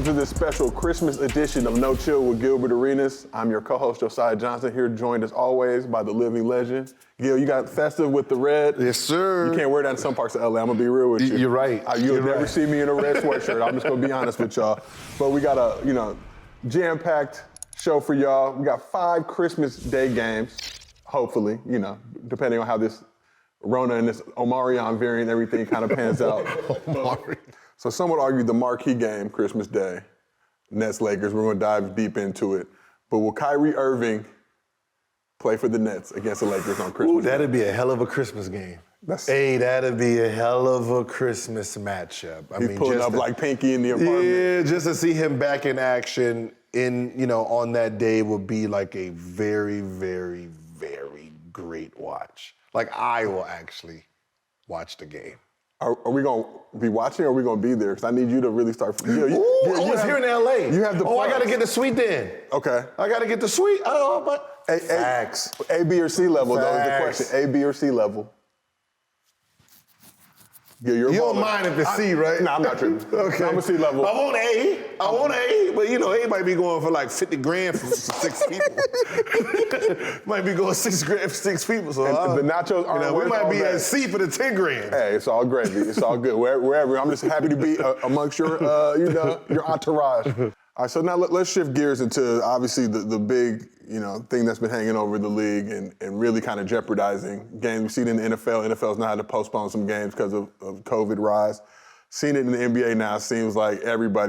to this special Christmas edition of No Chill with Gilbert Arenas. I'm your co-host, Josiah Johnson, here joined as always by the living legend. Gil, you got festive with the red. Yes, sir. You can't wear that in some parts of LA. I'm gonna be real with you. You're right. You'll never see me in a red sweatshirt. I'm just gonna be honest with y'all. But we got a, jam-packed show for y'all. We got 5 Christmas Day games, hopefully, depending on how this Rona and this Omarion variant, everything kind of pans out. So some would argue the marquee game, Christmas Day, Nets Lakers. We're going to dive deep into it. But will Kyrie Irving play for the Nets against the Lakers on Christmas Day? That'd be a hell of a Christmas game. That'd be a hell of a Christmas matchup. He's pulling up like Pinky in the apartment. Yeah, just to see him back in action on that day would be like a very, very, very great watch. Like I will actually watch the game. Are we going to be watching or are we going to be there? Because I need you to really start. I was here in L.A. You have the I got to get the suite then. Okay. I got to get the suite. Facts. A, B, or C level, though, is the question. A, B, or C level? Yeah, you don't mind if it's C, right? No, I'm not tripping. Okay. I'm a C level. I want A, but A might be going for like 50 grand for 6 people. Might be going 6 grand for 6 people. So the nachos aren't we might be at C for the 10 grand. Hey, it's all gravy. It's all good. Wherever. I'm just happy to be amongst your, your entourage. All right, so now let's shift gears into obviously the big, thing that's been hanging over the league and really kind of jeopardizing games. We've seen it in the NFL. NFL's now had to postpone some games because of COVID rise. Seen it in the NBA now. It seems like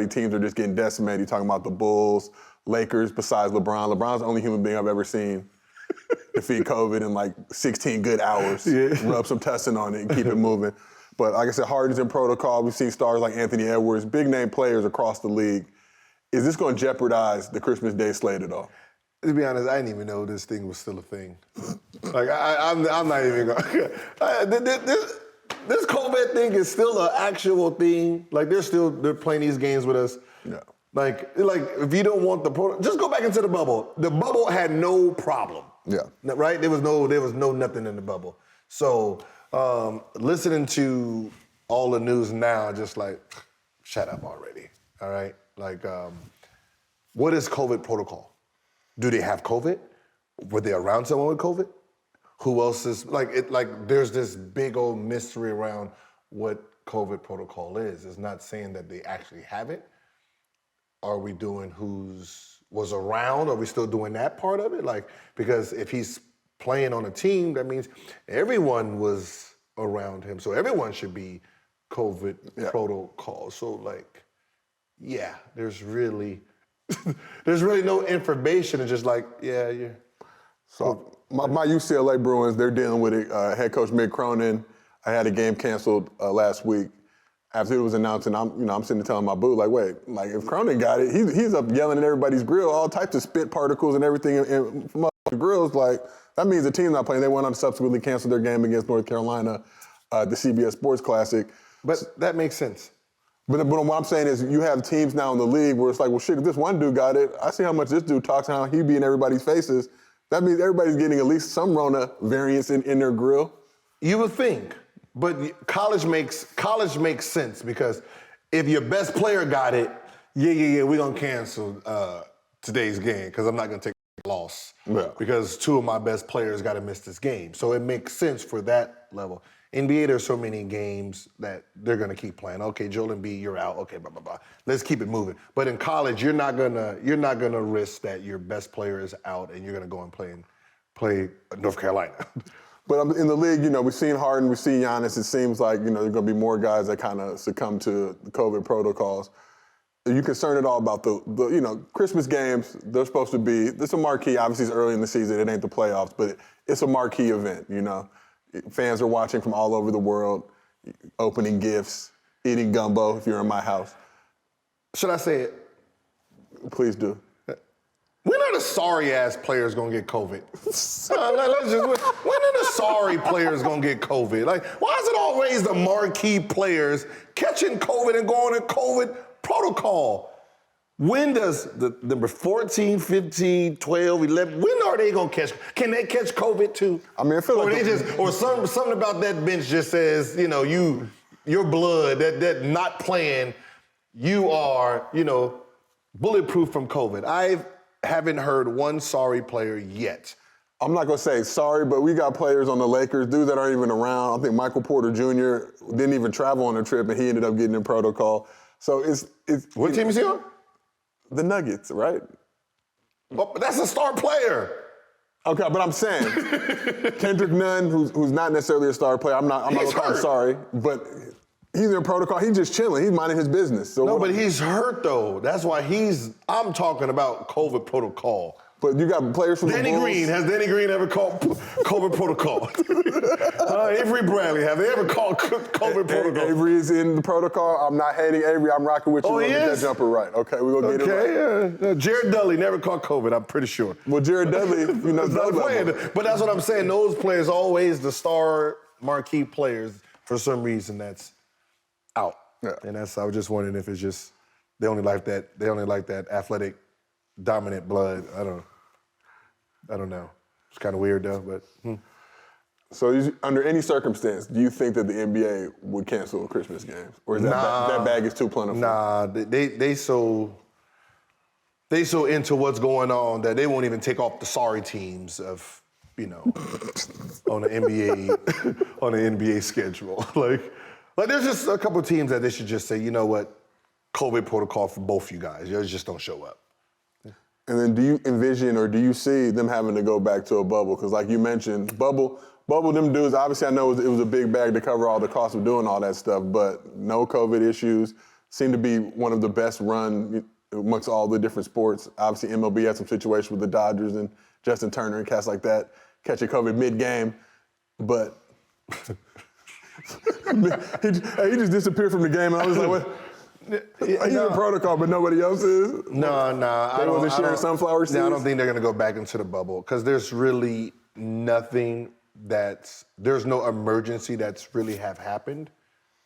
teams are just getting decimated. You're talking about the Bulls, Lakers, besides LeBron. LeBron's the only human being I've ever seen defeat COVID in like 16 good hours. Yeah. Rub some tussin on it and keep it moving. But like I said, Harden's in protocol. We've seen stars like Anthony Edwards, big name players across the league. Is this going to jeopardize the Christmas Day slate at all? To be honest, I didn't even know this thing was still a thing. Like, I'm not even going to. This COVID thing is still an actual thing. Like, they're playing these games with us. Yeah. Like if you don't want just go back into the bubble. The bubble had no problem. Yeah. Right? There was no nothing in the bubble. So listening to all the news now, just like, shut up already. All right? Like, what is COVID protocol? Do they have COVID? Were they around someone with COVID? Who else is, there's this big old mystery around what COVID protocol is. It's not saying that they actually have it. Are we doing was around? Are we still doing that part of it? Like, because if he's playing on a team, that means everyone was around him. So everyone should be COVID protocol. So there's really no information. It's just yeah. So my UCLA Bruins, they're dealing with it. Head coach Mick Cronin, I had a game canceled last week. After it was announced, and I'm sitting there telling my boo, if Cronin got it, he's up yelling at everybody's grill, all types of spit particles and everything from the grills. That means the team's not playing. They went on to subsequently cancel their game against North Carolina, the CBS Sports Classic. But that makes sense. But what I'm saying is you have teams now in the league where it's like, well, shit, if this one dude got it, I see how much this dude talks, how he be in everybody's faces. That means everybody's getting at least some Rona variants in their grill. You would think, but college makes sense because if your best player got it, we're going to cancel today's game because I'm not going to take a loss because 2 of my best players got to miss this game. So it makes sense for that level. NBA, there's so many games that they're going to keep playing. Okay, Joel Embiid, you're out. Okay, blah, blah, blah. Let's keep it moving. But in college, you're not gonna risk that your best player is out and you're going to go and play North Carolina. But in the league, we've seen Harden, we've seen Giannis. It seems like, there are going to be more guys that kind of succumb to the COVID protocols. Are you concerned at all about the Christmas games? They're supposed to be, this is a marquee. Obviously, it's early in the season. It ain't the playoffs, but it's a marquee event, Fans are watching from all over the world, opening gifts, eating gumbo if you're in my house. Should I say it? Please do. When are the sorry-ass players going to get COVID? When are the sorry players going to get COVID? Why is it always the marquee players catching COVID and going to COVID protocol? When does the number 14, 15, 12, 11, when are they going to catch? Can they catch COVID too? I mean, I feel like... something about that bench just says, your blood, that not playing, you are, bulletproof from COVID. I haven't heard one sorry player yet. I'm not gonna say sorry, but we got players on the Lakers, dudes that aren't even around. I think Michael Porter Jr. didn't even travel on the trip, and he ended up getting in protocol. So it's What team is he on? the Nuggets, right? Well, but that's a star player. Okay, but I'm saying Kendrick Nunn, who's not necessarily a star player. I'm not gonna call him sorry, but he's in protocol. He's just chilling. He's minding his business. So No, but he's hurt though. That's why I'm talking about COVID protocol. But you got players from Danny the Bulls. Green, has Danny Green ever called COVID protocol? Avery Bradley, have they ever called COVID protocol? Avery is in the protocol. I'm not hating Avery. I'm rocking with you. Oh, he Get that is? jumper right. Okay, we're gonna get it right. Okay, yeah. Jared Dudley never caught COVID, I'm pretty sure. Well, Jared Dudley, Not playing, but that's what I'm saying. Those players always the star marquee players. For some reason, that's out. Yeah. And I was just wondering if it's just they only like that athletic, dominant blood. I don't know. It's kind of weird though, but. So under any circumstance, do you think that the NBA would cancel Christmas games? Or is that bag is too plentiful? Nah, they so into what's going on that they won't even take off the sorry teams of, on the NBA schedule. Like there's just a couple teams that they should just say, you know what, COVID protocol for both you guys. You just don't show up. And then do you envision or do you see them having to go back to a bubble? Because like you mentioned, bubble, them dudes, obviously I know it was a big bag to cover all the costs of doing all that stuff, but no COVID issues. Seem to be one of the best run amongst all the different sports. Obviously MLB had some situations with the Dodgers and Justin Turner and cats like that catching COVID mid-game, but he just disappeared from the game and I was like, what? He's in protocol, but nobody else is? No. They wasn't sharing sunflower seeds? No, I don't think they're going to go back into the bubble because there's really nothing there's no emergency that's really have happened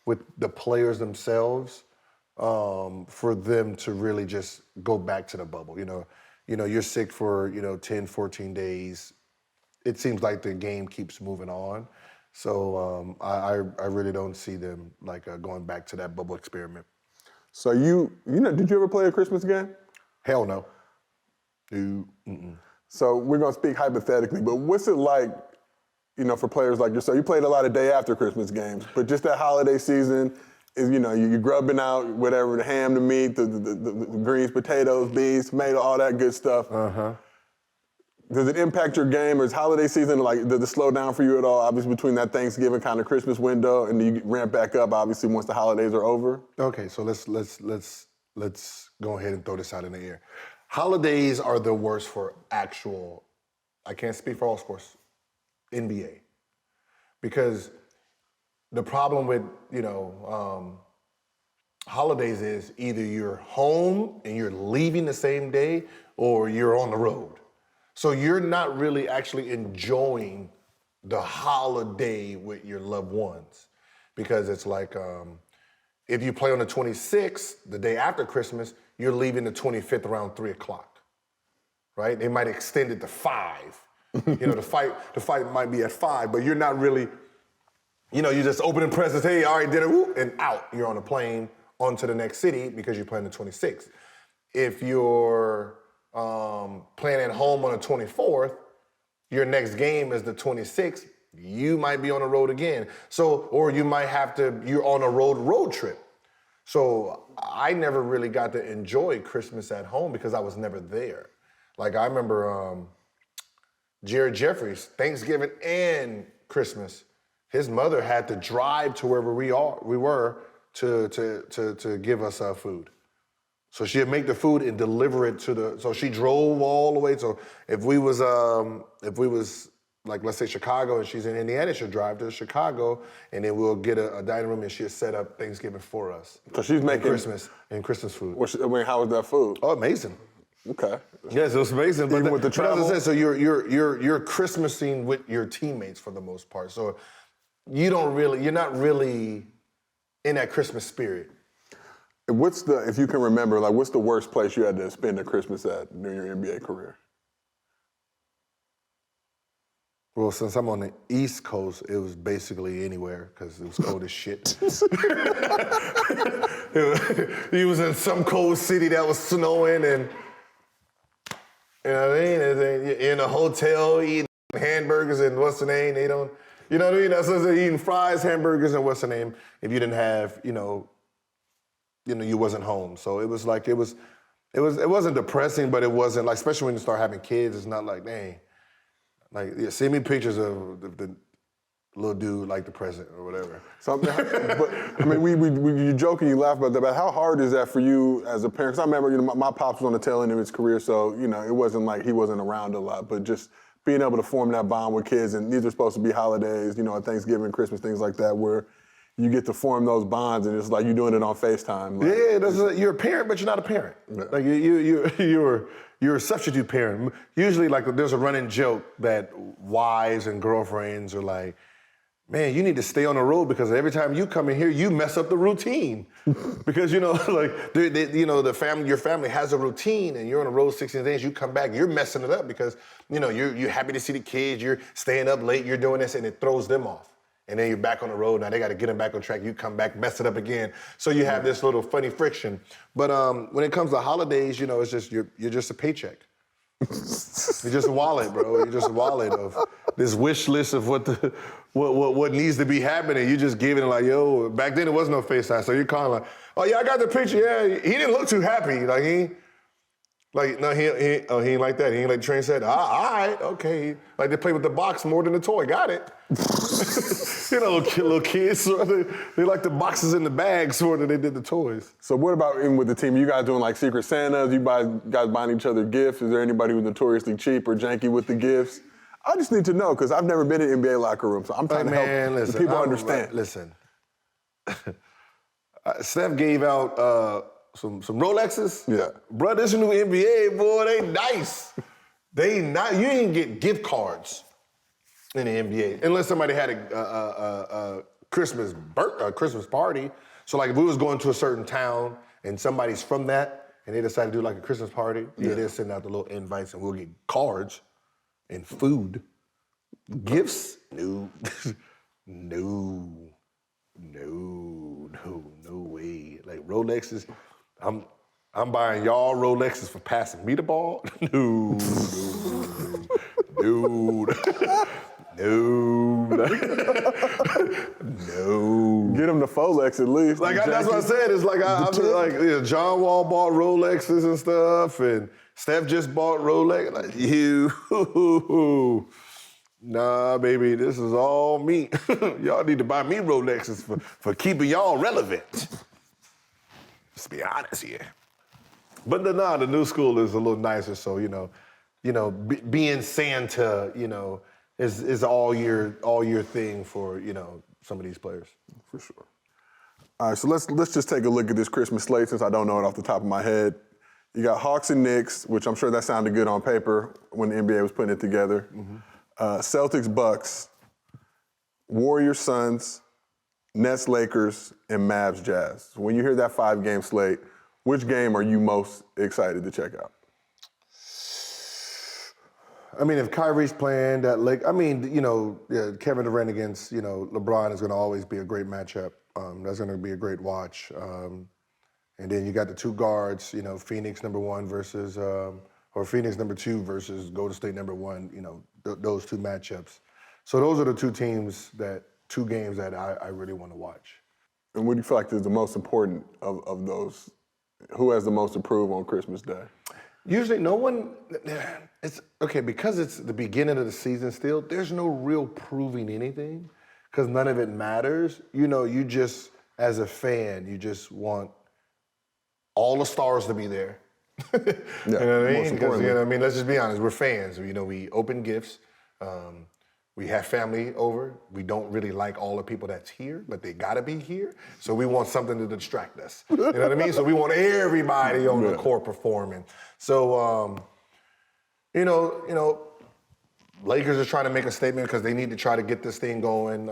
with the players themselves for them to really just go back to the bubble. You're sick for, 10, 14 days. It seems like the game keeps moving on. So I really don't see them going back to that bubble experiment. So did you ever play a Christmas game? Hell no. So we're gonna speak hypothetically, but what's it like, for players like yourself? You played a lot of day after Christmas games, but just that holiday season is, you're grubbing out whatever, the ham, the meat, the greens, potatoes, beans, tomato, all that good stuff. Uh-huh. Does it impact your game, or is holiday season does it slow down for you at all? Obviously, between that Thanksgiving kind of Christmas window, and then you ramp back up. Obviously, once the holidays are over. Okay, so let's go ahead and throw this out in the air. Holidays are the worst for actual. I can't speak for all sports, NBA, because the problem with holidays is either you're home and you're leaving the same day, or you're on the road. So you're not really actually enjoying the holiday with your loved ones, because it's like if you play on the 26th, the day after Christmas, you're leaving the 25th around 3:00, right? They might extend it to 5. The fight might be at 5, but you're not really, you're just opening presents. Hey, all right, dinner, whoop, and out. You're on a plane on to the next city because you're playing the 26th. If you're playing at home on the 24th, your next game is the 26th, you might be on the road again. So, or you might you're on a road trip. So I never really got to enjoy Christmas at home because I was never there. Like I remember Jared Jeffries, Thanksgiving and Christmas, his mother had to drive to wherever we were to give us food. So she'd make the food and deliver it so she drove all the way. So if we was like, let's say Chicago and she's in Indiana, she'll drive to Chicago and then we'll get a dining room and she'll set up Thanksgiving for us. So she's making Christmas food. How was that food? Oh, amazing. Okay. Yes, it was amazing. Even with the travel? But as I said, so you're Christmasing with your teammates for the most part. So you're not really in that Christmas spirit. If you can remember, what's the worst place you had to spend a Christmas at during your NBA career? Well, since I'm on the East Coast, it was basically anywhere because it was cold as shit. He was in some cold city that was snowing and, you know what I mean? And then in a hotel eating hamburgers and what's the name? They don't, you know what I mean? That's what they're eating fries, hamburgers, and what's the name? If you didn't have, you wasn't home. So it was like, it wasn't depressing, but it wasn't like, especially when you start having kids, it's not like, dang. Like, yeah, send me pictures of the little dude like the president or whatever. So, but I mean, you joke and you laugh about that, but how hard is that for you as a parent? Because I remember, my pops was on the tail end of his career, so, it wasn't like he wasn't around a lot, but just being able to form that bond with kids, and these are supposed to be holidays, at Thanksgiving, Christmas, things like that, where you get to form those bonds, and it's like you're doing it on FaceTime. Like, You're a parent, but you're not a parent. Yeah. Like you're a substitute parent. Usually, like there's a running joke that wives and girlfriends are like, man, you need to stay on the road because every time you come in here, you mess up the routine. Because your family has a routine, and you're on the road 16 days. You come back, you're messing it up because you're happy to see the kids. You're staying up late. You're doing this, and it throws them off. And then you're back on the road. Now they got to get them back on track. You come back, mess it up again. So you have this little funny friction. But when it comes to holidays, it's just you're just a paycheck. You're just a wallet, bro. You're just a wallet of this wish list of what needs to be happening. You just giving it like, yo. Back then it was no FaceTime, so you're calling like, oh yeah, I got the picture. Yeah, he didn't look too happy. Like he ain't like that. He ain't like Trent said. All right, okay. Like they play with the box more than the toy. Got it. Little kids, so they like the boxes in the bags more than they did the toys. So what about with the team? You guys doing like Secret Santas? You guys buying each other gifts? Is there anybody who's notoriously cheap or janky with the gifts? I just need to know because I've never been in an NBA locker room, so I'm trying to help the people understand. Listen, Steph gave out some Rolexes. Yeah. Bro, this new NBA, boy, they nice. You ain't get gift cards in the NBA unless somebody had a Christmas party. So like if we was going to a certain town and somebody's from that and they decided to do like a Christmas party, they'll send out the little invites and we'll get cards and food. Gifts? No. No way. Like Rolexes, I'm buying y'all Rolexes for passing me the ball? No. No. Get them the Folex at least. Like that's what I said. It's like John Wall bought Rolexes and stuff, and Steph just bought Rolex. Like nah, baby, this is all me. Y'all need to buy me Rolexes for keeping y'all relevant. Let's be honest here. But the new school is a little nicer. So being Santa, is all year thing for some of these players. For sure. All right, so let's just take a look at this Christmas slate since I don't know it off the top of my head. You got Hawks and Knicks, which I'm sure that sounded good on paper when the NBA was putting it together. Mm-hmm. Celtics, Bucks, Warriors, Suns, Nets, Lakers, and Mavs, Jazz. When you hear that 5-game slate, which game are you most excited to check out? I mean, if Kyrie's playing that Kevin Durant against, LeBron is going to always be a great matchup. That's going to be a great watch. And then you got the two guards, Phoenix number 1 versus, or Phoenix number 2 versus Golden State number 1, those two matchups. So those are the two games that I really want to watch. And what do you feel like is the most important of those? Who has the most to prove on Christmas Day? Usually no one, it's okay, because it's the beginning of the season still, there's no real proving anything because none of it matters. You just, as a fan, you just want all the stars to be there. Yeah, you know what I mean? Because, let's just be honest, we're fans. We open gifts. We have family over. We don't really like all the people that's here, but they gotta be here. So we want something to distract us. You know what I mean? So we want everybody on the court performing. So, Lakers are trying to make a statement because they need to try to get this thing going.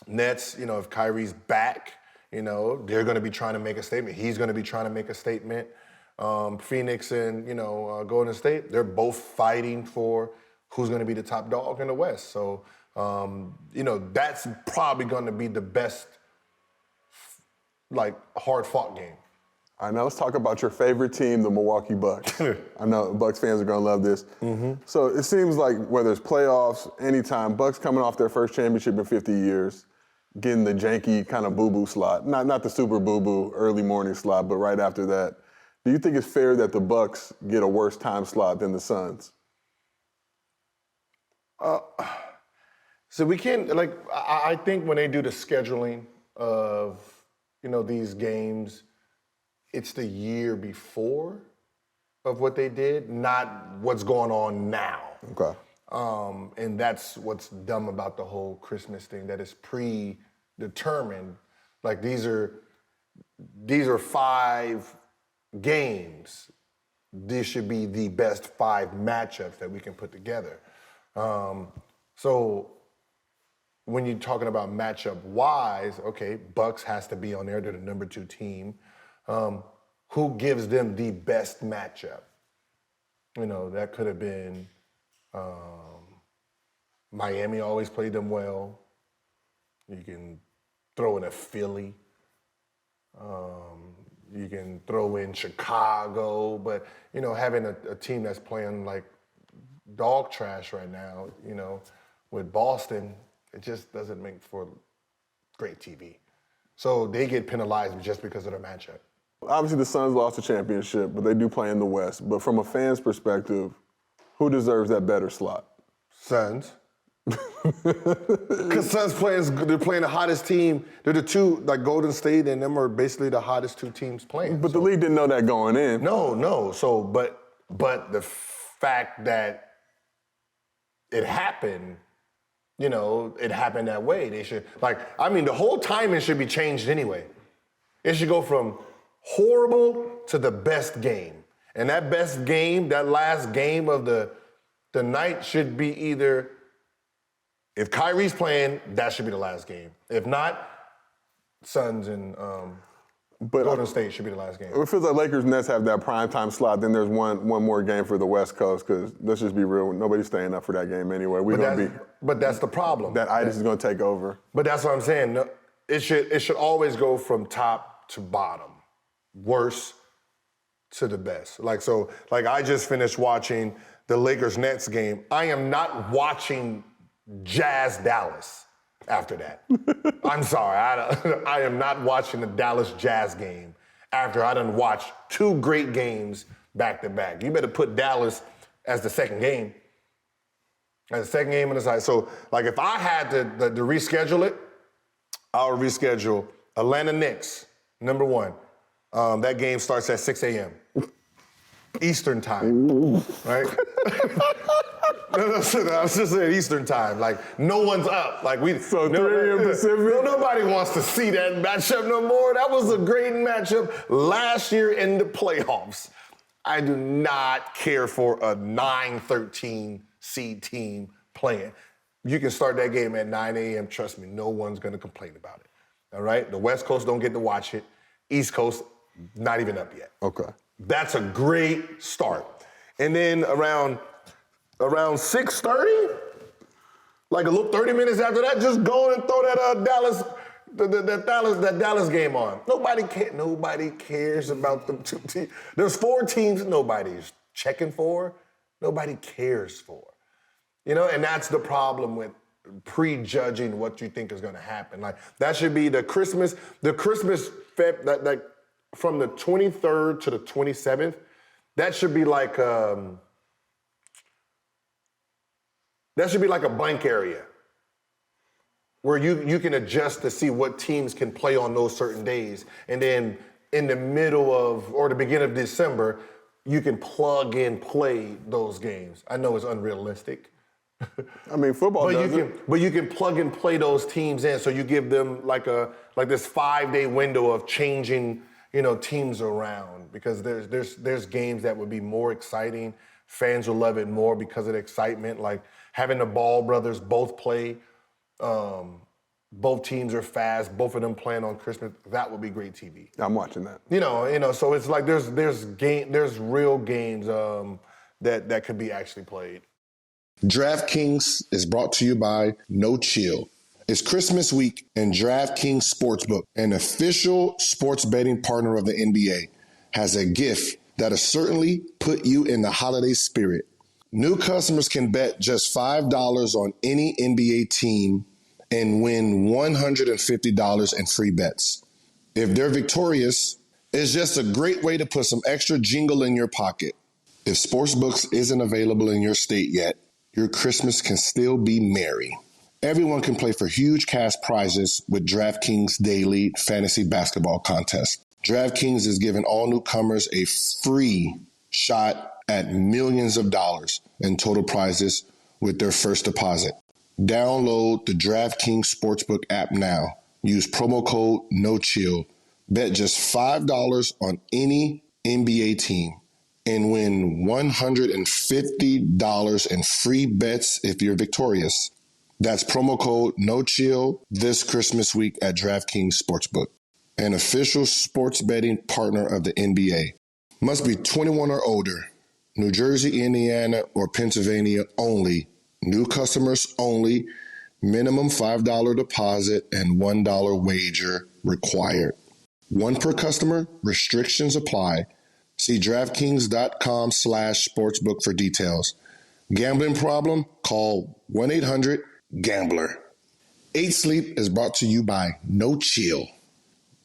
Nets, if Kyrie's back, they're gonna be trying to make a statement. He's gonna be trying to make a statement. Phoenix and, Golden State, they're both fighting for who's going to be the top dog in the West. So, that's probably going to be the best, hard-fought game. All right, now let's talk about your favorite team, the Milwaukee Bucks. I know Bucks fans are going to love this. Mm-hmm. So it seems like whether it's playoffs, anytime, Bucks coming off their first championship in 50 years, getting the janky kind of boo-boo slot. Not the super boo-boo early morning slot, but right after that. Do you think it's fair that the Bucks get a worse time slot than the Suns? So we can't, I think when they do the scheduling of, these games, it's the year before of what they did, not what's going on now. Okay. And that's what's dumb about the whole Christmas thing, that it's predetermined. Like these are 5 games. This should be the best 5 matchups that we can put together. So when you're talking about matchup-wise, okay, Bucks has to be on there. They're the number 2 team. Who gives them the best matchup? That could have been Miami always played them well. You can throw in a Philly. You can throw in Chicago. But, having a team that's playing like dog trash right now, with Boston, it just doesn't make for great TV. So they get penalized just because of their matchup. Obviously, the Suns lost the championship, but they do play in the West. But from a fan's perspective, who deserves that better slot? Suns. Because Suns they're playing the hottest team. They're the 2, like Golden State and them are basically the hottest 2 teams playing. But the league didn't know that going in. No. So, but the fact that it happened, it happened that way. They should, the whole timing should be changed anyway. It should go from horrible to the best game. And that best game, that last game of the night should be either, if Kyrie's playing, that should be the last game. If not, Suns and Golden State should be the last game. It feels like Lakers Nets have that primetime slot. Then there's one more game for the West Coast, because let's just be real, nobody's staying up for that game anyway. But that's the problem. That itis is going to take over. But that's what I'm saying. It should always go from top to bottom, worst to the best. I just finished watching the Lakers Nets game. I am not watching Jazz Dallas after that. I'm sorry. I am not watching the Dallas Jazz game after I done watched 2 great games back to back. You better put Dallas as the second game. As the second game on the side. So, if I had to reschedule it, I would reschedule Atlanta Knicks, number 1. That game starts at 6 a.m. Eastern time, right? No, I was just saying Eastern time. No one's up. 3 a.m. Pacific? Nobody wants to see that matchup no more. That was a great matchup last year in the playoffs. I do not care for a 9-13 seed team playing. You can start that game at 9 a.m. Trust me, no one's going to complain about it. All right? The West Coast don't get to watch it. East Coast, not even up yet. Okay. That's a great start. And then around 6:30, a little 30 minutes after that, just go and throw that Dallas game on. Nobody cares about them 2 teams. There's 4 teams nobody's checking for. Nobody cares for. And that's the problem with prejudging what you think is going to happen. That should be the Christmas from the 23rd to the 27th. That should be like a blank area where you can adjust to see what teams can play on those certain days. And then in the middle of, or the beginning of December, you can plug and play those games. I know it's unrealistic. Football does it. But you can plug and play those teams in, so you give them like this 5-day window of changing, teams around, because there's games that would be more exciting. Fans will love it more because of the excitement, like having the Ball brothers both play. Both teams are fast. Both of them playing on Christmas. That would be great TV. I'm watching that. So it's like there's real games that could be actually played. DraftKings is brought to you by No Chill. It's Christmas week, and DraftKings Sportsbook, an official sports betting partner of the NBA, has a gift that'll certainly put you in the holiday spirit. New customers can bet just $5 on any NBA team and win $150 in free bets. If they're victorious, it's just a great way to put some extra jingle in your pocket. If Sportsbooks isn't available in your state yet, your Christmas can still be merry. Everyone can play for huge cash prizes with DraftKings Daily Fantasy Basketball Contest. DraftKings is giving all newcomers a free shot at millions of dollars in total prizes with their first deposit. Download the DraftKings Sportsbook app now. Use promo code NOCHILL. Bet just $5 on any NBA team and win $150 in free bets if you're victorious. That's promo code NOCHILL this Christmas week at DraftKings Sportsbook, an official sports betting partner of the NBA. Must be 21 or older. New Jersey, Indiana, or Pennsylvania only. New customers only. Minimum $5 deposit and $1 wager required. One per customer. Restrictions apply. See DraftKings.com/sportsbook for details. Gambling problem? Call 1-800-GAMBLER. 8 Sleep is brought to you by No Chill.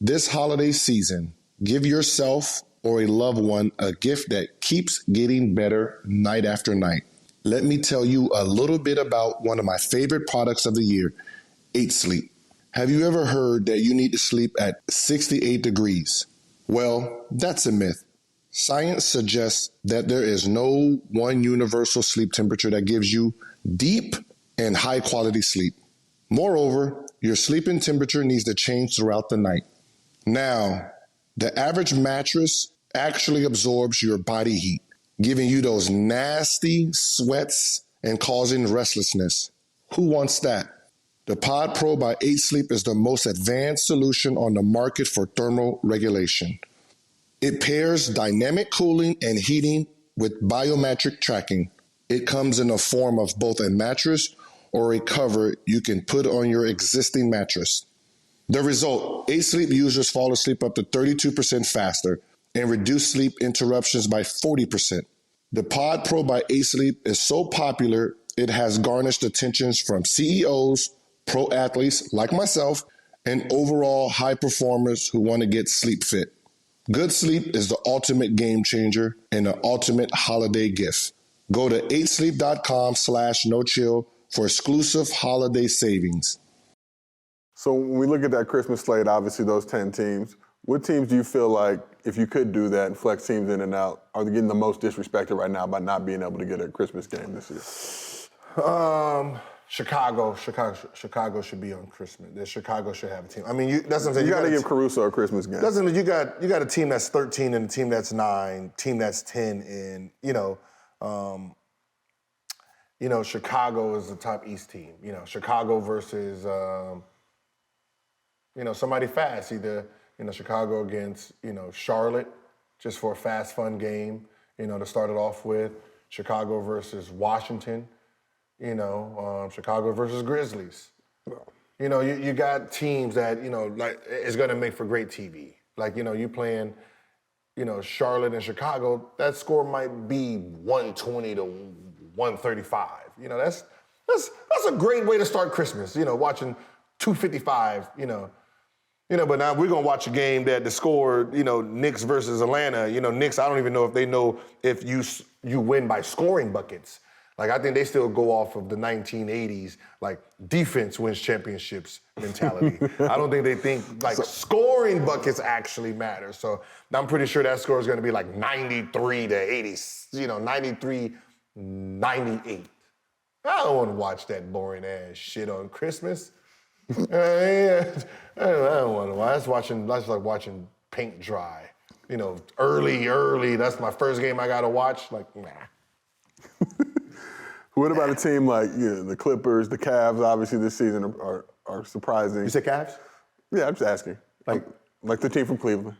This holiday season, give yourself or a loved one a gift that keeps getting better night after night. Let me tell you a little bit about one of my favorite products of the year, 8 Sleep. Have you ever heard that you need to sleep at 68 degrees? Well, that's a myth. Science suggests that there is no one universal sleep temperature that gives you deep and high quality sleep. Moreover, your sleeping temperature needs to change throughout the night. Now, the average mattress actually absorbs your body heat, giving you those nasty sweats and causing restlessness. Who wants that? The Pod Pro by 8 Sleep is the most advanced solution on the market for thermal regulation. It pairs dynamic cooling and heating with biometric tracking. It comes in the form of both a mattress or a cover you can put on your existing mattress. The result, 8 Sleep users fall asleep up to 32% faster and reduce sleep interruptions by 40%. The Pod Pro by 8 Sleep is so popular, it has garnered attentions from CEOs, pro athletes like myself, and overall high performers who want to get sleep fit. Good sleep is the ultimate game changer and the ultimate holiday gift. Go to 8sleep.com/nochill for exclusive holiday savings. So when we look at that Christmas slate, obviously those 10 teams, what teams do you feel like, if you could do that and flex teams in and out, are they getting the most disrespected right now by not being able to get a Christmas game this year? Chicago should be on Christmas. Chicago should have a team. I mean, that's what I'm saying. You got to give Caruso a Christmas game. Doesn't you got a team that's 13 and a team that's 9, team that's 10, and Chicago is the top East team. Chicago versus somebody fast, either Chicago against Charlotte, just for a fast, fun game, to start it off with. Chicago versus Washington. Chicago versus Grizzlies. You got teams that, is going to make for great TV. Like, you playing, Charlotte and Chicago, that score might be 120 to 135. That's a great way to start Christmas, watching 255, but now we're going to watch a game that the score, Knicks versus Atlanta. Knicks, I don't even know if they know if you win by scoring buckets. Like, I think they still go off of the 1980s, like, defense wins championships mentality. I don't think they think, scoring buckets actually matter. So I'm pretty sure that score is going to be like 93 to 80, 93, 98. I don't want to watch that boring ass shit on Christmas. I don't want to watch. That's like watching paint dry. Early. That's my first game I got to watch. Like, nah. What about a team like the Clippers, the Cavs? Obviously, this season are surprising. You said Cavs? Yeah, I'm just asking. Like the team from Cleveland.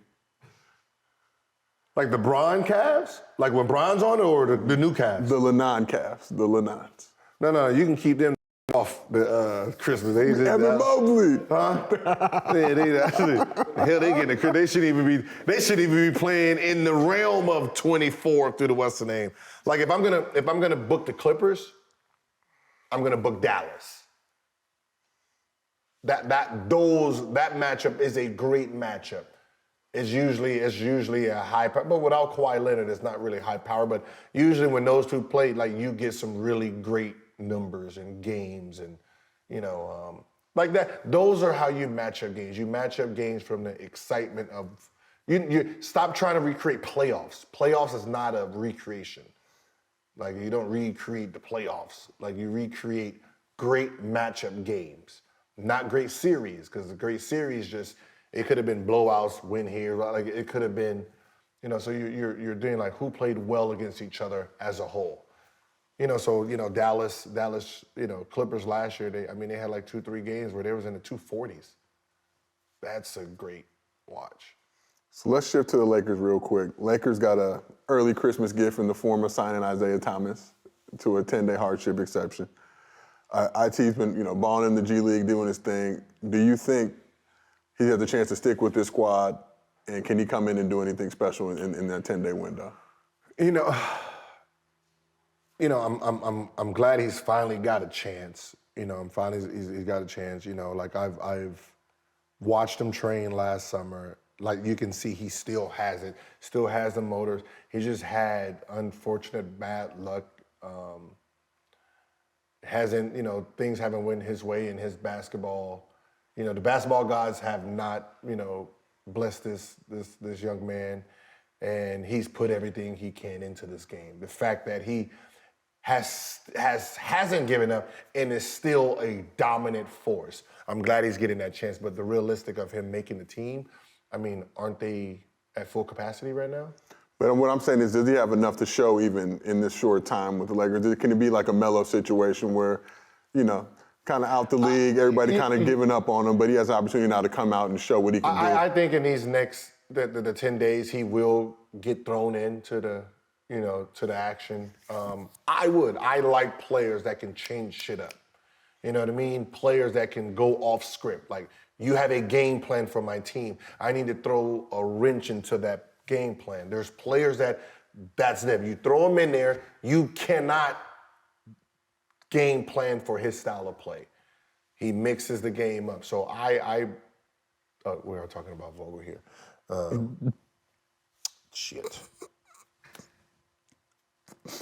Like the Bron Cavs? Like when Bron's on it, or the new Cavs? The Lennon Cavs. The Lennons. No, you can keep them off the Christmas. They just, Evan Mobley. Huh? Hell, they getting the. They shouldn't even be playing in the realm of 24 through the what's the name. Like if I'm gonna book the Clippers, I'm gonna book Dallas. That matchup is a great matchup. It's usually a high power, but without Kawhi Leonard, it's not really high power. But usually when those two play, like you get some really great numbers and games, and like that. Those are how you match up games. You match up games from the excitement of you stop trying to recreate playoffs. Playoffs is not a recreation. Like you don't recreate the playoffs. Like you recreate great matchup games, not great series, because the great series just. It could have been blowouts, win here. Like it could have been, So you're doing like who played well against each other as a whole. Dallas, Clippers last year. They had like 2-3 games where they was in the 240s. That's a great watch. So let's shift to the Lakers real quick. Lakers got a early Christmas gift in the form of signing Isaiah Thomas to a 10-day hardship exception. IT's been balling in the G League, doing his thing. Do you think he has a chance to stick with this squad, and can he come in and do anything special in that 10-day window? I'm glad he's finally got a chance. He's got a chance. Like I've watched him train last summer. Like you can see, he still has it, still has the motors. He just had unfortunate bad luck. Things haven't went his way in his basketball. The basketball gods have not, blessed this young man, and he's put everything he can into this game. The fact that he hasn't given up and is still a dominant force. I'm glad he's getting that chance, but the realistic of him making the team, aren't they at full capacity right now? But what I'm saying is, does he have enough to show even in this short time with the Lakers? Can it be like a Melo situation where, kind of out the league, everybody kind of giving up on him, but he has an opportunity now to come out and show what he can do? I think in these next the 10 days, he will get thrown into the to the action. I like players that can change shit up. You know what I mean? Players that can go off script. Like, you have a game plan for my team. I need to throw a wrench into that game plan. There's players that's them. You throw them in there, you cannot game plan for his style of play. He mixes the game up. So we are talking about Vogel here. Shit.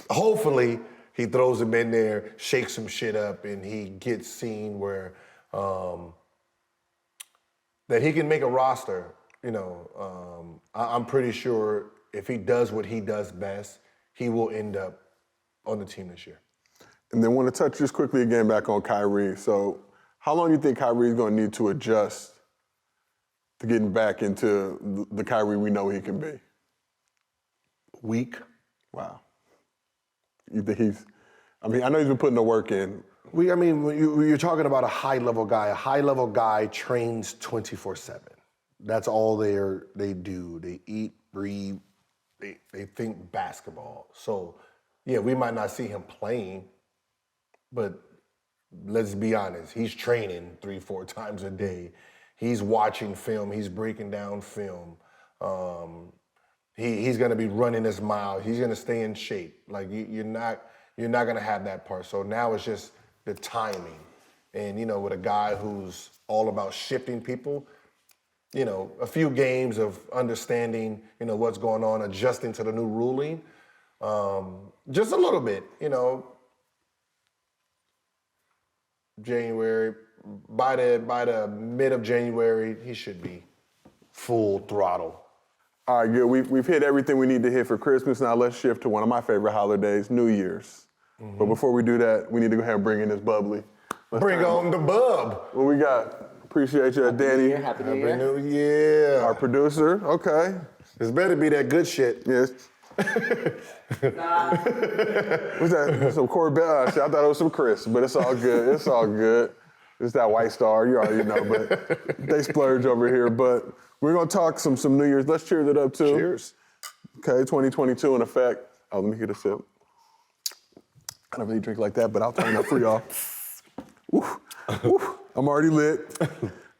Hopefully, he throws him in there, shakes some shit up, and he gets seen where that he can make a roster. I'm pretty sure if he does what he does best, he will end up on the team this year. And then want to touch just quickly again back on Kyrie. So how long do you think Kyrie is going to need to adjust to getting back into the Kyrie we know he can be? Week. Wow. You think I know he's been putting the work in. When you're talking about a high-level guy. A high-level guy trains 24/7. That's all they do. They eat, breathe, they think basketball. So, yeah, we might not see him playing, but let's be honest, he's training 3-4 times a day. He's watching film. He's breaking down film. He's going to be running his mile. He's going to stay in shape. Like, you're not going to have that part. So now it's just the timing. And, with a guy who's all about shifting people, a few games of understanding, what's going on, adjusting to the new ruling, just a little bit, January, by the mid of January, he should be full throttle. All right, good. We've hit everything we need to hit for Christmas. Now let's shift to one of my favorite holidays, New Year's. Mm-hmm. But before we do that, we need to go ahead and bring in this bubbly. Bring on the bub. What we got? Appreciate you, Danny. Happy New Year. New Year. Our producer. Okay. This better be that good shit. Yes. What's that? Some Corbett shit. I thought it was some Chris, but it's all good. It's all good. It's that White Star, you already know, but they splurge over here. But we're gonna talk some New Year's. Let's cheers it up too. Cheers. Okay, 2022 in effect. Oh, let me get a sip. I don't really drink like that, but I'll turn up for y'all. Woo, woo, I'm already lit.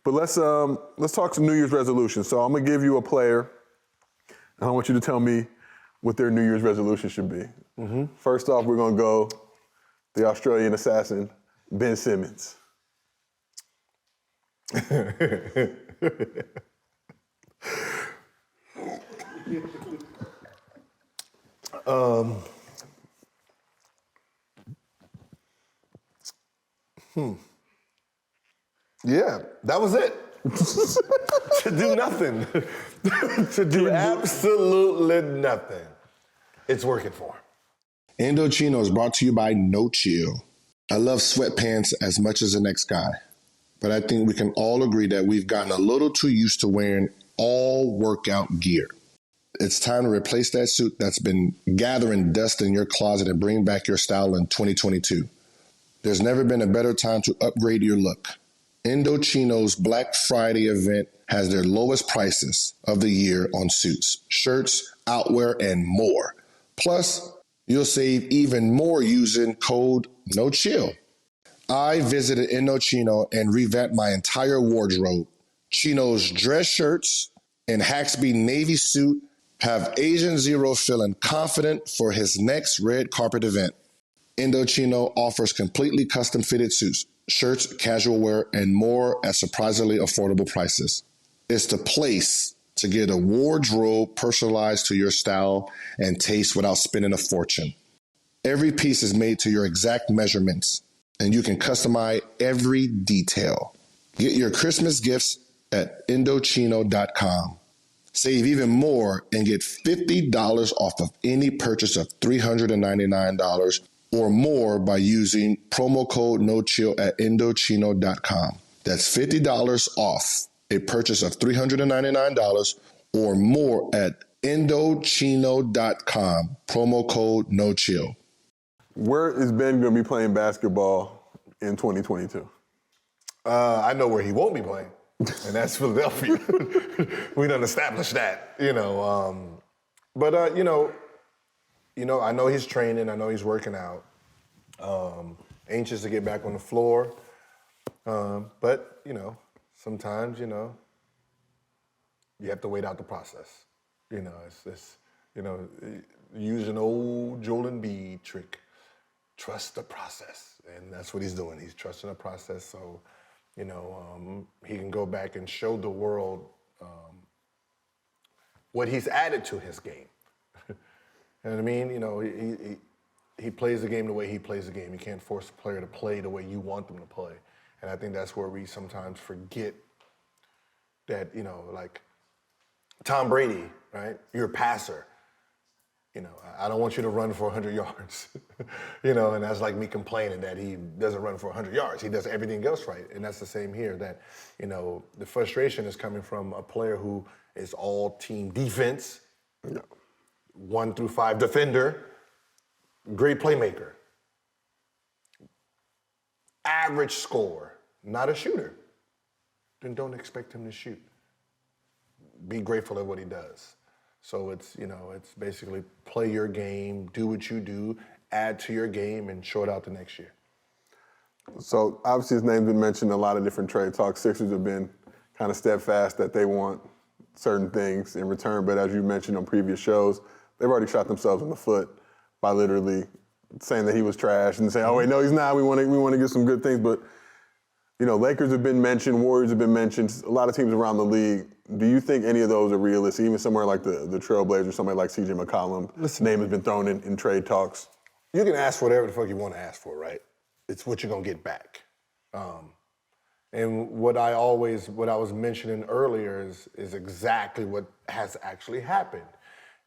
But let's talk some New Year's resolutions. So I'm gonna give you a player, and I want you to tell me what their New Year's resolution should be. Mm-hmm. First off, we're gonna go the Australian assassin, Ben Simmons. Yeah, that was it. To do nothing. To do absolutely nothing. It's working for him. Indochino is brought to you by No Chill. I love sweatpants as much as the next guy, but I think we can all agree that we've gotten a little too used to wearing all workout gear. It's time to replace that suit that's been gathering dust in your closet and bring back your style in 2022. There's never been a better time to upgrade your look. Indochino's Black Friday event has their lowest prices of the year on suits, shirts, outwear, and more. Plus, you'll save even more using code NOCHILL. I visited Indochino and revamped my entire wardrobe. Chino's dress shirts and Haxby navy suit have Asian Zero feeling confident for his next red carpet event. Indochino offers completely custom fitted suits, shirts, casual wear, and more at surprisingly affordable prices. It's the place to get a wardrobe personalized to your style and taste without spending a fortune. Every piece is made to your exact measurements, and you can customize every detail. Get your Christmas gifts at Indochino.com. Save even more and get $50 off of any purchase of $399 or more by using promo code NOCHILL at Indochino.com. That's $50 off a purchase of $399 or more at Indochino.com. Promo code NOCHILL. Where is Ben going to be playing basketball in 2022? I know where he won't be playing, and that's Philadelphia. We done established that, But I know he's training. I know he's working out. Anxious to get back on the floor. But, sometimes, you have to wait out the process. Use an old Joel Embiid trick. Trust the process. And that's what he's doing. He's trusting the process. So, he can go back and show the world what he's added to his game. You know what I mean? He plays the game the way he plays the game. You can't force a player to play the way you want them to play. And I think that's where we sometimes forget that, like Tom Brady, right? You're a passer. I don't want you to run for 100 yards. And that's like me complaining that he doesn't run for 100 yards. He does everything else right. And that's the same here, that, the frustration is coming from a player who is all team defense, 1 through 5 defender, great playmaker, average scorer, not a shooter. Then don't expect him to shoot. Be grateful at what he does. So it's basically play your game, do what you do, add to your game, and show it out the next year. So obviously his name's been mentioned in a lot of different trade talks. Sixers have been kind of steadfast that they want certain things in return, but as you mentioned on previous shows, they've already shot themselves in the foot by literally saying that he was trash and saying, oh wait, no, he's not. We want to get some good things, but Lakers have been mentioned, Warriors have been mentioned, a lot of teams around the league. Do you think any of those are realistic? Even somewhere like the Trailblazers, somebody like C.J. McCollum, name has been thrown in trade talks. You can ask for whatever the fuck you want to ask for, right? It's what you're gonna get back. And what I was mentioning earlier is exactly what has actually happened.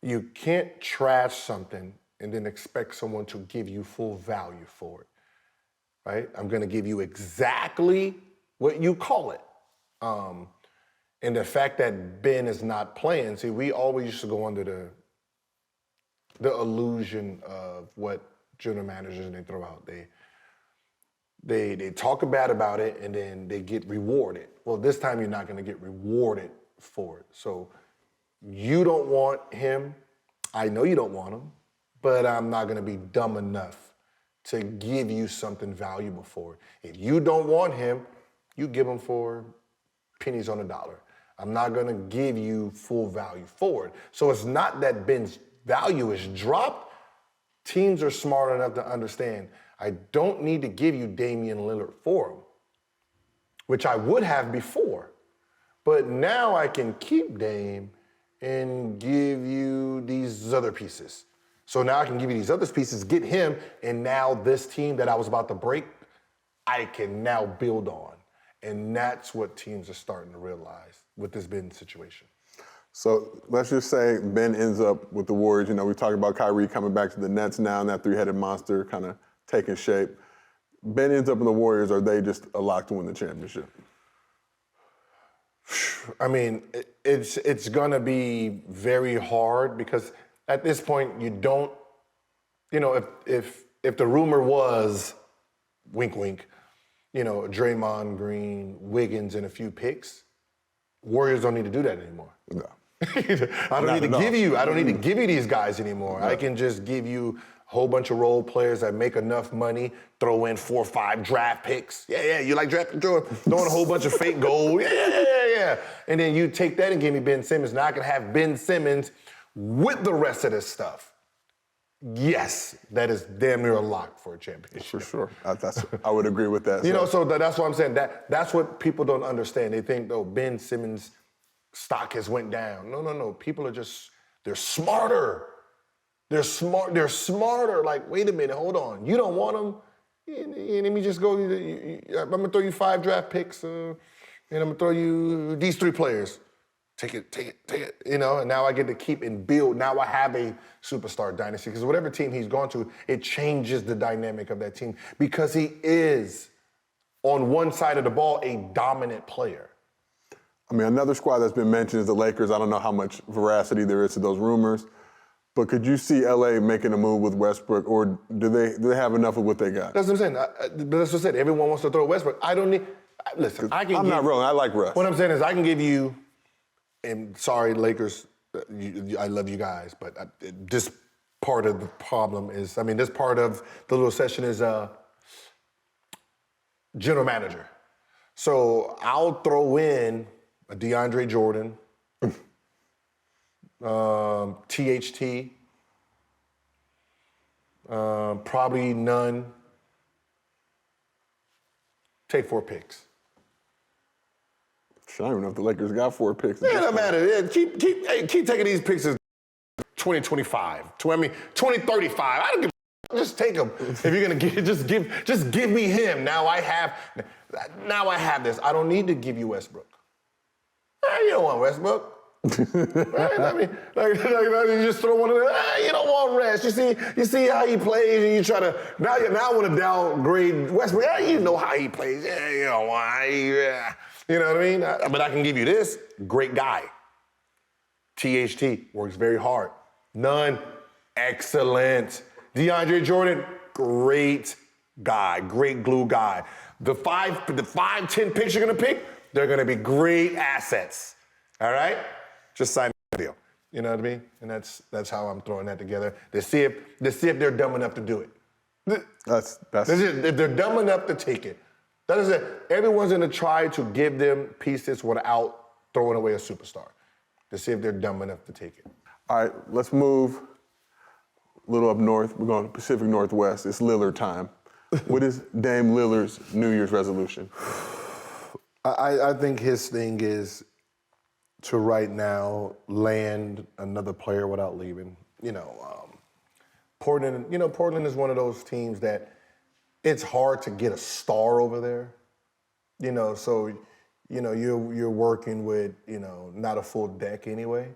You can't trash something and then expect someone to give you full value for it, right? I'm gonna give you exactly what you call it. And the fact that Ben is not playing, see, we always used to go under the illusion of what general managers they throw out. They talk bad about it and then they get rewarded. Well, this time you're not gonna get rewarded for it. So you don't want him. I know you don't want him, but I'm not gonna be dumb enough to give you something valuable for it. If you don't want him, you give him for pennies on a dollar. I'm not gonna give you full value for it. So it's not that Ben's value is dropped. Teams are smart enough to understand, I don't need to give you Damian Lillard for him, which I would have before. But now I can keep Dame and give you these other pieces. So now I can give you these other pieces, get him, and now this team that I was about to break, I can now build on. And that's what teams are starting to realize with this Ben situation. So let's just say Ben ends up with the Warriors. You know, we talked about Kyrie coming back to the Nets now, and that three-headed monster kind of taking shape. Ben ends up in the Warriors. Are they just a lock to win the championship? I mean, it's gonna be very hard because at this point you don't, you know, if the rumor was, wink wink, you know, Draymond Green, Wiggins, and a few picks, Warriors don't need to do that anymore. No. I don't need to give you these guys anymore. No. I can just give you a whole bunch of role players that make enough money, throw in 4 or 5 draft picks. Yeah, you like draft throwing a whole bunch of fake gold. Yeah. And then you take that and give me Ben Simmons. Now I can have Ben Simmons with the rest of this stuff. Yes, that is damn near a lock for a championship. For sure. I would agree with that. You know, so that's what I'm saying. That's what people don't understand. They think, oh, Ben Simmons' stock has went down. No. People are they're smarter. They're smarter. Like, wait a minute, hold on. You don't want them? Let me just go. I'm going to throw you 5 draft picks, and I'm going to throw you these 3 players. Take it, you know, and now I get to keep and build. Now I have a superstar dynasty because whatever team he's gone to, it changes the dynamic of that team because he is, on one side of the ball, a dominant player. I mean, another squad that's been mentioned is the Lakers. I don't know how much veracity there is to those rumors, but could you see LA making a move with Westbrook, or do they have enough of what they got? That's what I'm saying. That's what I said. Everyone wants to throw Westbrook. I don't need. Listen, I'm not rolling. I like Russ. What I'm saying is, I can give you. And sorry, Lakers, I love you guys, but this part of the problem is, this part of the little session is general manager. So I'll throw in a DeAndre Jordan, THT, probably none. Take 4 picks. I don't even know if the Lakers got 4 picks. It doesn't matter. Yeah, keep taking these picks as 2025. 2035. I don't give a just take them. If you're gonna just give me him. Now I have this. I don't need to give you Westbrook. You don't want Westbrook. Right? You just throw one of them. You don't want rest. You see how he plays, and you try to now I want to downgrade Westbrook. You know how he plays. Yeah, you know why. Yeah. You know what I mean? But I can give you this. Great guy. THT works very hard. None. Excellent. DeAndre Jordan, great guy. Great glue guy. The 10 picks you're gonna pick, they're gonna be great assets. All right? Just sign the deal. You know what I mean? And that's how I'm throwing that together. To see if they're dumb enough to do it. That's if they're dumb enough to take it. That is it. Everyone's gonna try to give them pieces without throwing away a superstar. To see if they're dumb enough to take it. All right, let's move a little up north. We're going to Pacific Northwest. It's Lillard time. What is Dame Lillard's New Year's resolution? I think his thing is to right now land another player without leaving. Portland is one of those teams that it's hard to get a star over there. So you're working with, not a full deck anyway.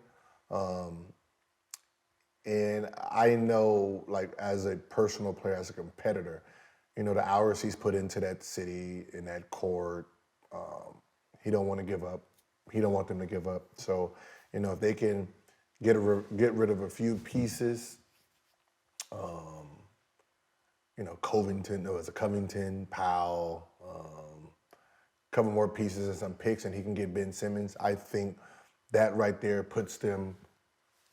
And I know, like, as a personal player, as a competitor, the hours he's put into that city, in that court, he don't want to give up. He don't want them to give up. So, if they can get rid of a few pieces, Covington, Powell, couple more pieces and some picks, and he can get Ben Simmons. I think that right there puts them,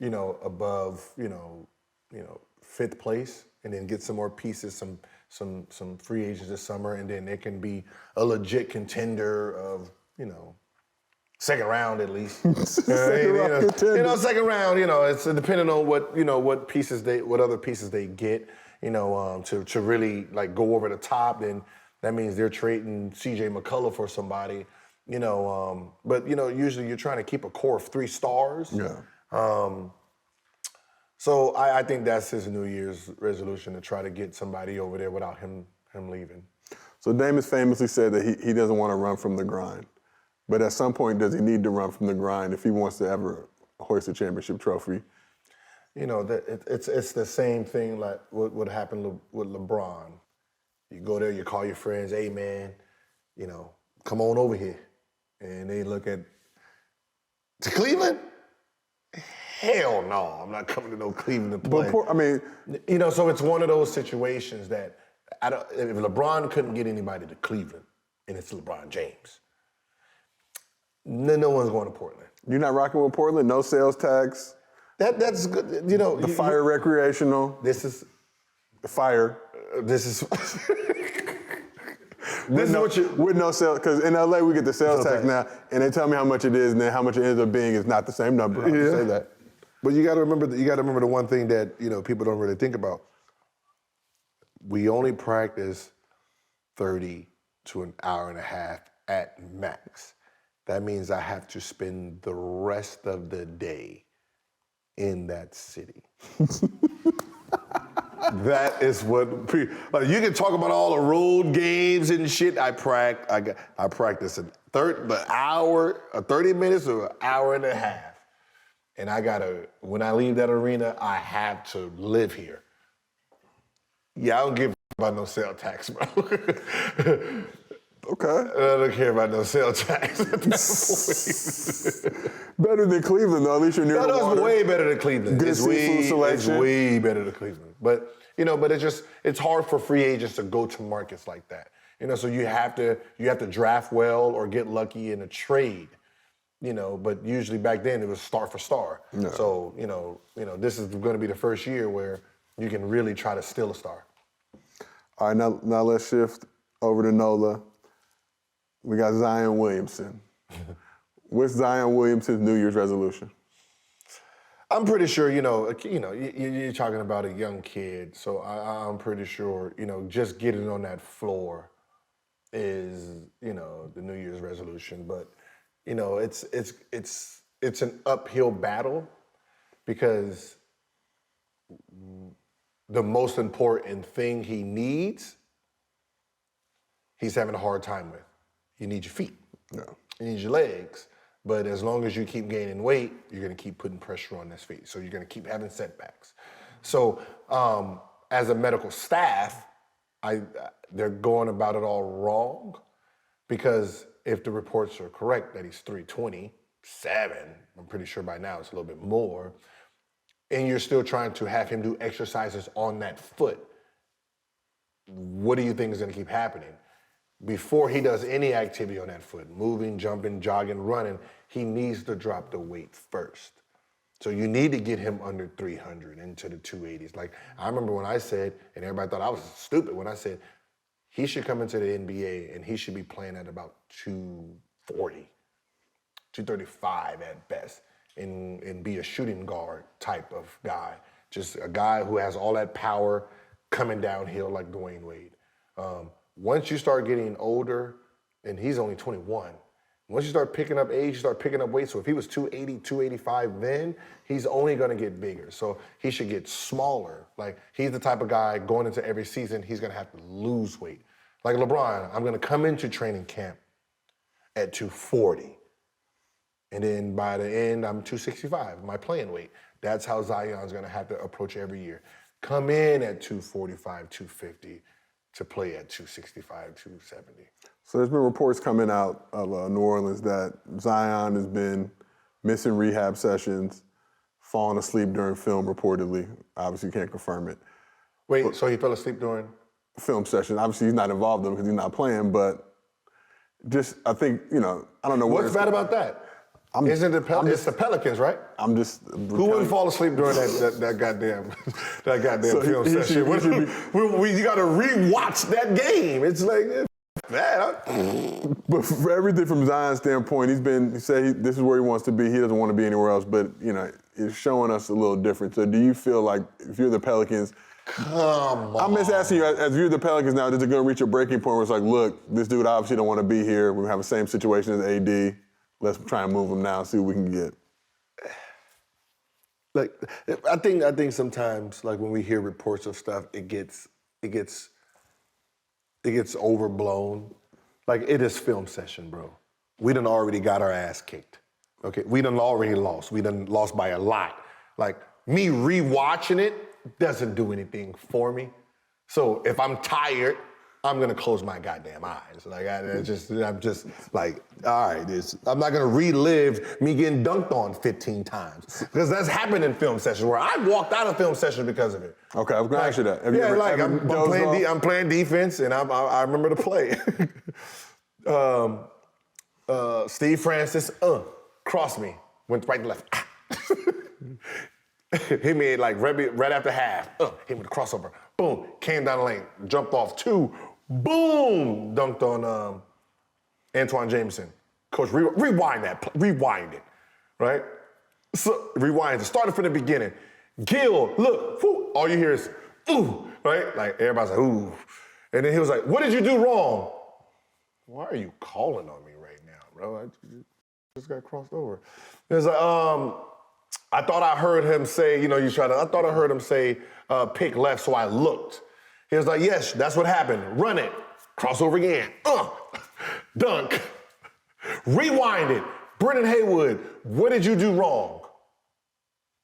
above, 5th place, and then get some more pieces, some free agents this summer, and then they can be a legit contender of, second round at least. Second round. It's depending on what other pieces they get. To really like go over the top. Then that means they're trading C.J. McCullough for somebody. But usually you're trying to keep a core of 3 stars. Yeah. So I think that's his New Year's resolution, to try to get somebody over there without him leaving. So Damian famously said that he doesn't want to run from the grind. But at some point, does he need to run from the grind if he wants to ever hoist a championship trophy? It's the same thing like what happened with LeBron. You go there, you call your friends, hey man, come on over here. And they look to Cleveland? Hell no, I'm not coming to no Cleveland to play. So it's one of those situations that if LeBron couldn't get anybody to Cleveland, and it's LeBron James, then no one's going to Portland. You're not rocking with Portland? No sales tax? That's good. The fire recreational? This is... The fire. This is... With no sales, because in LA we get the sales tax now, and they tell me how much it is, and then how much it ends up being is not the same number. I have to say that. But you got to remember the one thing that people don't really think about. We only practice 30 to an hour and a half at max. That means I have to spend the rest of the day in that city. That is what you can talk about all the road games and shit. I practice an hour, 30 minutes or an hour and a half. And when I leave that arena, I have to live here. Yeah, I don't give about no sales tax, bro. Okay. I don't care about no sales tax at that point. Better than Cleveland, though. At least you're near the water. It's way better than Cleveland. Good seafood selection. It's way better than Cleveland. But it's hard for free agents to go to markets like that. So you have to draft well or get lucky in a trade. But usually back then it was star for star. No. So this is going to be the first year where you can really try to steal a star. All right, now let's shift over to NOLA. We got Zion Williamson. What's Zion Williamson's New Year's resolution? I'm pretty sure, you're talking about a young kid, so I'm pretty sure, just getting on that floor is, the New Year's resolution. But, it's an uphill battle because the most important thing he needs, he's having a hard time with. You need your feet. No. You need your legs. But as long as you keep gaining weight, you're going to keep putting pressure on his feet. So you're going to keep having setbacks. So as a medical staff, they're going about it all wrong, because if the reports are correct that he's 327, I'm pretty sure by now it's a little bit more, and you're still trying to have him do exercises on that foot, what do you think is going to keep happening? Before he does any activity on that foot, moving, jumping, jogging, running, he needs to drop the weight first. So you need to get him under 300 into the 280s. Like, I remember when I said, and everybody thought I was stupid when I said, he should come into the NBA and he should be playing at about 240, 235 at best, and be a shooting guard type of guy. Just a guy who has all that power coming downhill like Dwayne Wade. Once you start getting older, and he's only 21, once you start picking up age, you start picking up weight. So if he was 280, 285 then, he's only going to get bigger. So he should get smaller. Like, he's the type of guy going into every season, he's going to have to lose weight. Like LeBron, I'm going to come into training camp at 240. And then by the end, I'm 265, my playing weight. That's how Zion's going to have to approach every year. Come in at 245, 250. To play at 265, 270. So there's been reports coming out of New Orleans that Zion has been missing rehab sessions, falling asleep during film reportedly. Obviously, you can't confirm it. Wait, so he fell asleep during? Film session. Obviously, he's not involved in them because he's not playing, but just, I think, I don't know. What's bad about that? Isn't it's the Pelicans, right? I'm just. Who wouldn't fall asleep during that goddamn film session? You got to rewatch that game. It's like that. But for everything from Zion's standpoint, he said this is where he wants to be. He doesn't want to be anywhere else. But it's showing us a little different. So do you feel like if you're the Pelicans? Come on. I'm just asking you, as you're the Pelicans now, is it going to reach a breaking point where it's like, look, this dude obviously don't want to be here. We have the same situation as AD. Let's try and move him now, see what we can get. Like, I think sometimes, like when we hear reports of stuff, it gets overblown. Like, it is film session, bro. We done already got our ass kicked. Okay, we done already lost. We done lost by a lot. Like, me rewatching it doesn't do anything for me. So if I'm tired, I'm gonna close my goddamn eyes. Like I'm just like, all right, I'm not gonna relive me getting dunked on 15 times because that's happened in film sessions where I walked out of film session because of it. Okay, I was gonna ask you that. I'm playing defense and I remember the play. Steve Francis, crossed me, went right to left. Hit me like right after half. Hit me with a crossover. Boom, came down the lane, jumped off 2. Boom! Dunked on Antoine Jameson. Coach, rewind it, right? So, rewind it. Started from the beginning. Gil, look, whoo, all you hear is, ooh, right? Like, everybody's like, ooh. And then he was like, what did you do wrong? Why are you calling on me right now, bro? I just got crossed over. It was like, I thought I heard him say, I thought I heard him say, pick left, so I looked. He was like, yes, that's what happened. Run it. Crossover again. Dunk. Rewind it. Brendan Haywood, what did you do wrong?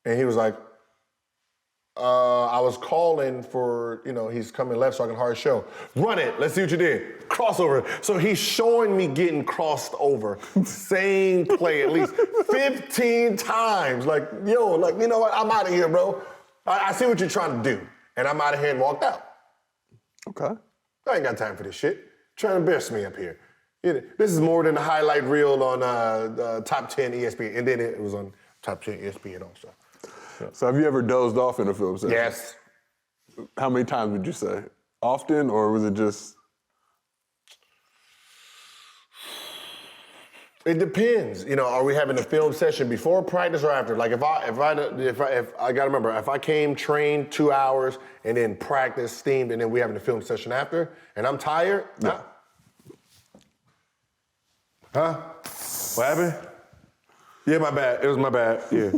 And he was like, I was calling for, he's coming left so I can hard show. Run it. Let's see what you did. Crossover. So he's showing me getting crossed over. Same play at least 15 times. Like, you know what? I'm out of here, bro. I see what you're trying to do. And I'm out of here and walked out. Okay. I ain't got time for this shit. Trying to embarrass me up here. This is more than a highlight reel on Top 10 ESPN. And then it was on Top 10 ESPN also. So have you ever dozed off in a film session? Yes. How many times would you say? Often, or was it just? It depends. Are we having a film session before practice or after? Like if I gotta remember, if I came, trained 2 hours, and then practice, steamed, and then we having a film session after, and I'm tired, no. Huh? What happened? Yeah, my bad. It was my bad. Yeah.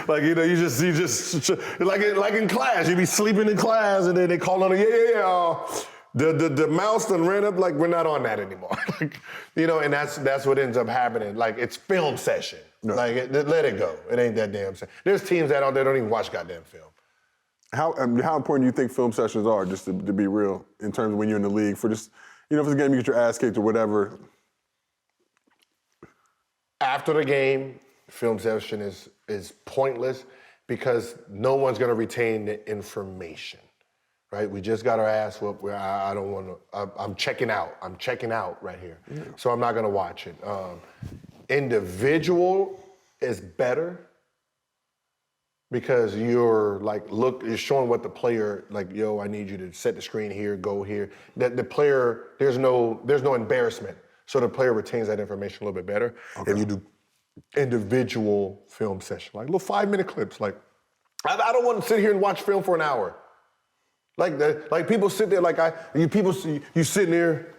Like you just like in class, you be sleeping in class, and then they call on the The mouse done ran up like we're not on that anymore. And that's what ends up happening. Like it's film session. No. Like let it go. It ain't that damn session. There's teams that don't even watch goddamn film. How important do you think film sessions are, just to be real, in terms of when you're in the league for just, if it's a game you get your ass kicked or whatever? After the game, film session is pointless because no one's gonna retain the information. Right? We just got our ass whooped. I don't want to. I'm checking out. I'm checking out right here. Yeah. So I'm not going to watch it. Individual is better because you're showing what the player, like, yo, I need you to set the screen here, go here. That the player, there's no embarrassment. So the player retains that information a little bit better. Okay. If you do individual film session, like little 5-minute clips. Like, I don't want to sit here and watch film for an hour. Like people sit there you sitting there.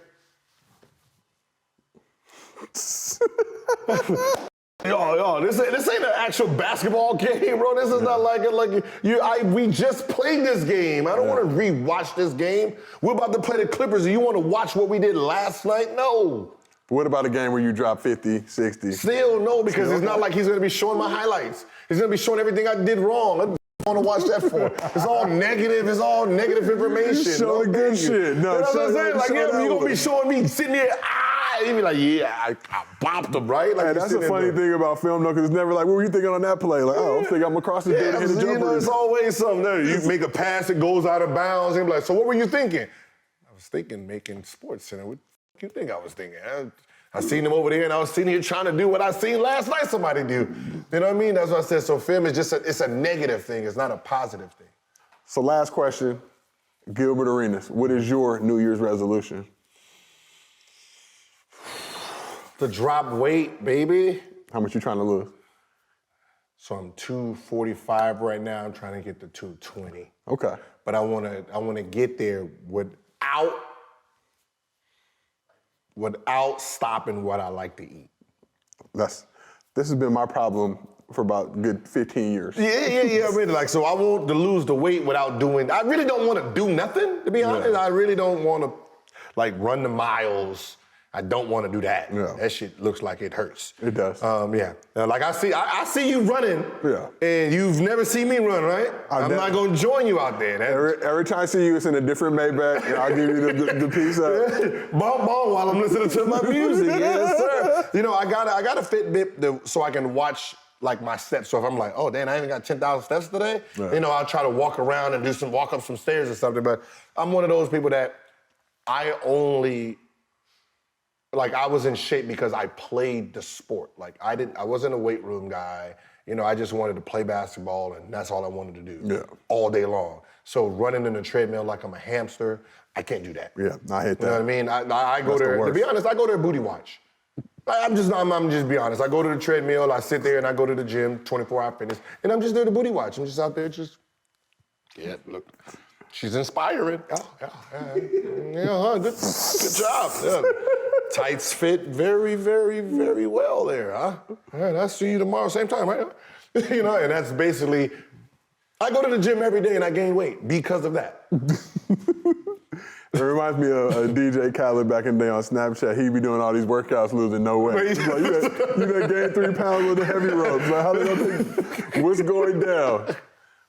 Yo, this ain't an actual basketball game, bro. This is not we just played this game. I don't want to rewatch this game. We're about to play the Clippers and you want to watch what we did last night? No. What about a game where you drop 50, 60? Still no, because it's not like he's going to be showing my highlights. He's going to be showing everything I did wrong. Want to watch that for? It's all negative. It's all negative information. Showing good shit. No, that's what I'm saying. Like, you're gonna be showing me sitting there. You be like, I bopped him, right? Like, that's a funny thing about film, though, because it's never like, what were you thinking on that play? Like, I'm thinking I'm across the field and hit the jumper. It's always something there. You make a pass that goes out of bounds, and be like, so what were you thinking? I was thinking making Sports Center with you think I was thinking? I seen him over there, and I was sitting here trying to do what I seen last night somebody do. You know what I mean? That's what I said. So film is just it's a negative thing. It's not a positive thing. So last question, Gilbert Arenas, what is your New Year's resolution? To drop weight, baby. How much you trying to lose? So I'm 245 right now. I'm trying to get to 220. Okay. But I wanna get there without stopping what I like to eat. This has been my problem for about a good 15 years. Yeah. Really, like, so I want to lose the weight without doing. I really don't want to do nothing, to be honest. I really don't want to, like, run the miles. I don't want to do that. Yeah. That shit looks like it hurts. It does. Yeah. Like I see you running. Yeah. And you've never seen me run, right? I'm not gonna join you out there. Every time I see you, it's in a different Maybach, and I'll give you the piece up. Bum while I'm listening to my music. Yes, sir. You know, I got a Fitbit so I can watch like my steps. So if I'm like, oh, damn, I even got 10,000 steps today, you know, I'll try to walk around and walk up some stairs or something. But I'm one of those people that I was in shape because I played the sport. Like I wasn't a weight room guy. You know, I just wanted to play basketball, and that's all I wanted to do all day long. So running in the treadmill like I'm a hamster, I can't do that. Yeah, I hate that. You know what I mean? I go there, to be honest, I go there booty watch. I'm just be honest. I go to the treadmill, I sit there, and I go to the gym, 24-hour fitness, and I'm just there to booty watch. I'm just out there look. She's inspiring. Good job. Yeah. Tights fit very, very, very well there, huh? All right, I'll see you tomorrow, same time, right? You know, and that's basically, I go to the gym every day and I gain weight because of that. It reminds me of DJ Khaled back in the day on Snapchat. He'd be doing all these workouts losing no weight. He's like, you done gained 3 pounds with the heavy ropes. Like, how did I think, what's going down?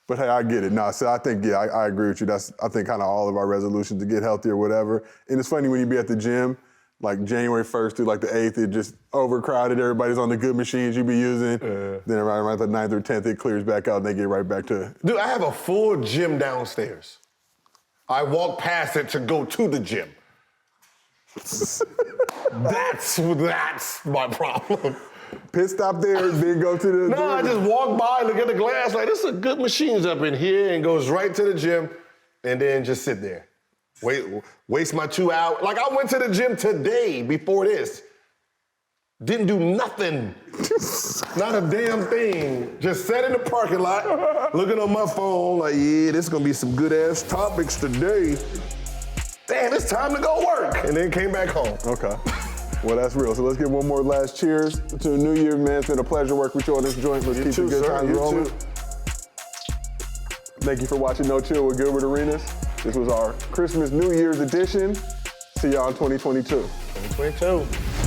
But hey, I get it. No, so I think, I agree with you. That's, I think, kind of all of our resolutions to get healthy or whatever. And it's funny when you be at the gym, like January 1st through like the 8th, it just overcrowded. Everybody's on the good machines you be using. Then around the 9th or 10th, it clears back out and they get right back to it. Dude, I have a full gym downstairs. I walk past it to go to the gym. That's my problem. Pit stop there, then go to the... No, I just walk by, look at the glass, like, there's some good machines up in here, and goes right to the gym, and then just sit there. Waste my 2 hours. Like, I went to the gym today before this. Didn't do nothing. Not a damn thing. Just sat in the parking lot, looking on my phone, like, yeah, this is gonna be some good-ass topics today. Damn, it's time to go work. And then came back home. Okay. Well, that's real. So let's get one more last cheers to the New Year, man. It's been a pleasure working with you on this joint. Let's keep the good times rolling. Thank you for watching No Chill with Gilbert Arenas. This was our Christmas New Year's edition. See y'all in 2022. 2022.